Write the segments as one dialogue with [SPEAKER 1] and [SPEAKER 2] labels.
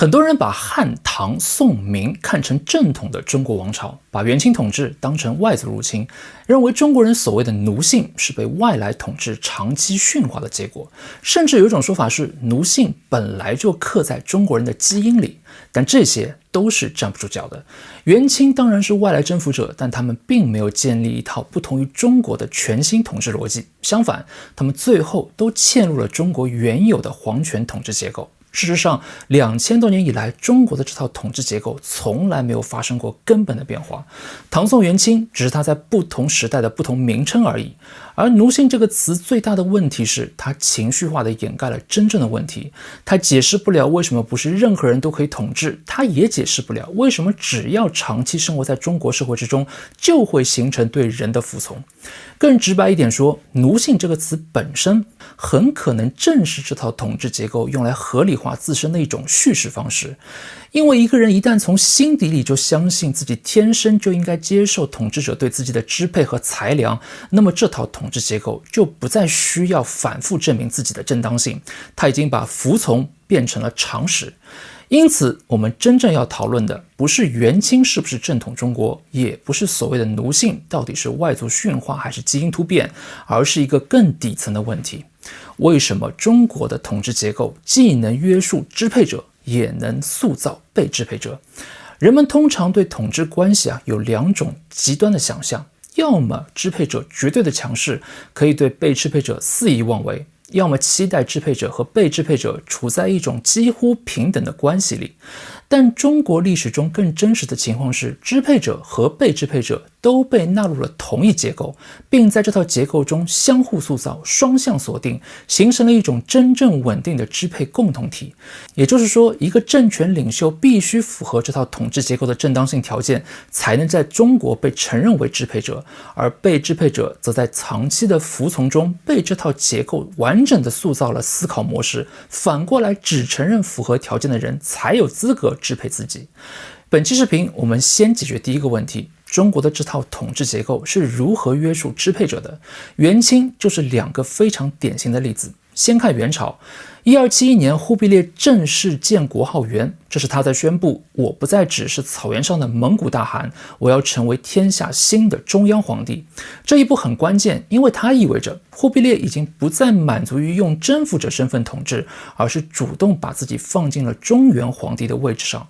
[SPEAKER 1] 很多人把汉、唐、宋、明看成正统的中国王朝，把元清统治当成外族入侵，认为中国人所谓的奴性是被外来统治长期驯化的结果，甚至有一种说法是奴性本来就刻在中国人的基因里，但这些都是站不住脚的。元清当然是外来征服者，但他们并没有建立一套不同于中国的全新统治逻辑，相反，他们最后都嵌入了中国原有的皇权统治结构。事实上，2000多年以来，中国的这套统治结构从来没有发生过根本的变化。唐宋元清只是它在不同时代的不同名称而已。而奴性这个词最大的问题是，它情绪化地掩盖了真正的问题。它解释不了为什么不是任何人都可以统治，它也解释不了为什么只要长期生活在中国社会之中，就会形成对人的服从。更直白一点说，奴性这个词本身很可能正是这套统治结构用来合理化自身的一种叙事方式。因为一个人一旦从心底里就相信自己天生就应该接受统治者对自己的支配和裁量，那么这套统治结构就不再需要反复证明自己的正当性，它已经把服从变成了常识。因此，我们真正要讨论的不是元清是不是正统中国，也不是所谓的奴性到底是外族驯化还是基因突变，而是一个更底层的问题：为什么中国的统治结构既能约束支配者，也能塑造被支配者？人们通常对统治关系有两种极端的想象，要么支配者绝对的强势，可以对被支配者肆意妄为，要么期待支配者和被支配者处在一种几乎平等的关系里。但中国历史中更真实的情况是，支配者和被支配者都被纳入了同一结构，并在这套结构中相互塑造、双向锁定，形成了一种真正稳定的支配共同体。也就是说，一个政权领袖必须符合这套统治结构的正当性条件，才能在中国被承认为支配者，而被支配者则在长期的服从中被这套结构完整的塑造了思考模式，反过来只承认符合条件的人才有资格支配自己。本期视频我们先解决第一个问题：中国的这套统治结构是如何约束支配者的？元清就是两个非常典型的例子。先看元朝，1271年，忽必烈正式建国号元，这是他在宣布我不再只是草原上的蒙古大汗，我要成为天下新的中央皇帝。这一步很关键，因为它意味着忽必烈已经不再满足于用征服者身份统治，而是主动把自己放进了中原皇帝的位置上。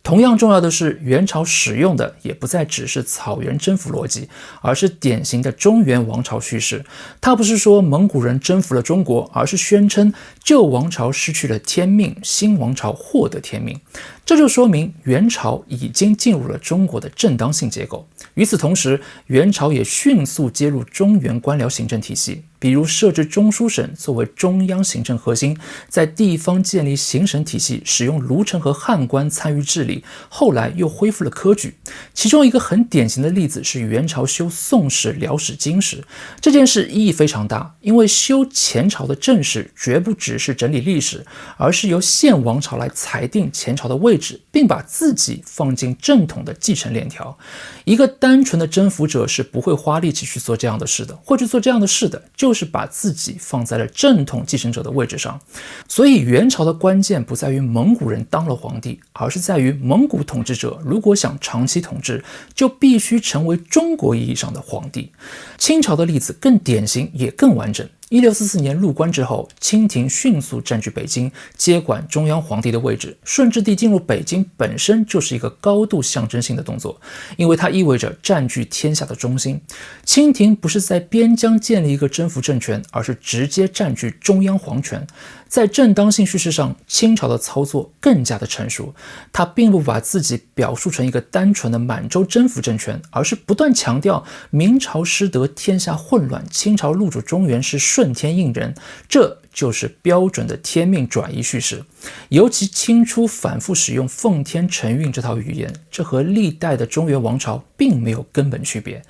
[SPEAKER 1] 同样重要的是，元朝使用的也不再只是草原征服逻辑，而是典型的中原王朝叙事。它不是说蒙古人征服了中国，而是宣称旧王朝失去了天命，新王朝获得天命。这就说明元朝已经进入了中国的正当性结构。与此同时，元朝也迅速接入中原官僚行政体系，比如设置中书省作为中央行政核心，在地方建立行省体系，使用卢臣和汉官参与治理，后来又恢复了科举。其中一个很典型的例子是元朝修宋史、辽史、金史。这件事意义非常大，因为修前朝的正史绝不只是整理历史，而是由现王朝来裁定前朝的位置，并把自己放进正统的继承链条。一个单纯的征服者是不会花力气去做这样的事的，会去做这样的事的就是把自己放在了正统继承者的位置上。所以元朝的关键不在于蒙古人当了皇帝，而是在于蒙古统治者如果想长期统治，就必须成为中国意义上的皇帝。清朝的例子更典型也更完整。1644年入关之后，清廷迅速占据北京，接管中央皇帝的位置。顺治帝进入北京本身就是一个高度象征性的动作，因为它意味着占据天下的中心。清廷不是在边疆建立一个征服政权，而是直接占据中央皇权。在正当性叙事上，清朝的操作更加的成熟。他并不把自己表述成一个单纯的满洲征服政权，而是不断强调明朝失德，天下混乱，清朝入主中原是顺天应人，这就是标准的天命转移叙事。尤其清初反复使用奉天承运这套语言，这和历代的中原王朝并没有根本区别。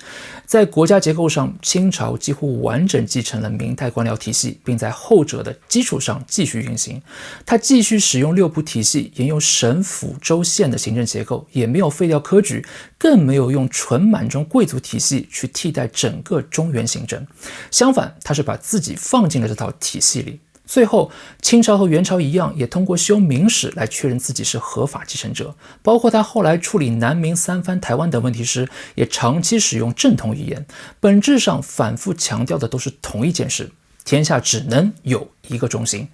[SPEAKER 1] 在国家结构上，清朝几乎完整继承了明代官僚体系，并在后者的基础上继续运行。它继续使用六部体系，沿用省府州县的行政结构，也没有废掉科举，更没有用纯满洲贵族体系去替代整个中原行政。相反，它是把自己放进了这套体系里。最后，清朝和元朝一样，也通过修明史来确认自己是合法继承者。包括他后来处理南明三藩、台湾等问题时，也长期使用正统语言，本质上反复强调的都是同一件事：天下只能有一个中心。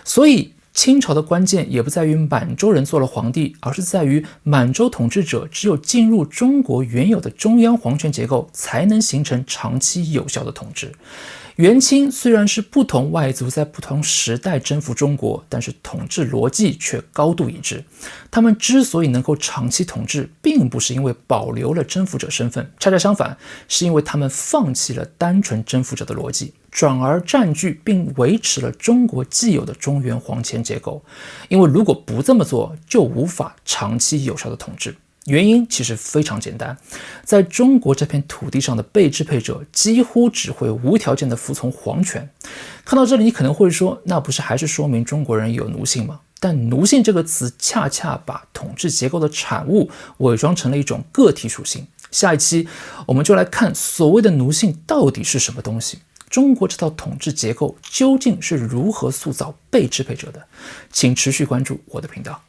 [SPEAKER 1] 所以，清朝的关键也不在于满洲人做了皇帝，而是在于满洲统治者只有进入中国原有的中央皇权结构，才能形成长期有效的统治。元清虽然是不同外族在不同时代征服中国，但是统治逻辑却高度一致。他们之所以能够长期统治，并不是因为保留了征服者身份，恰恰相反，是因为他们放弃了单纯征服者的逻辑，转而占据并维持了中国既有的中原皇权结构。因为如果不这么做，就无法长期有效的统治。原因其实非常简单，在中国这片土地上的被支配者几乎只会无条件的服从皇权。看到这里，你可能会说，那不是还是说明中国人有奴性吗？但奴性这个词恰恰把统治结构的产物伪装成了一种个体属性。下一期我们就来看所谓的奴性到底是什么东西，中国这套统治结构究竟是如何塑造被支配者的。请持续关注我的频道。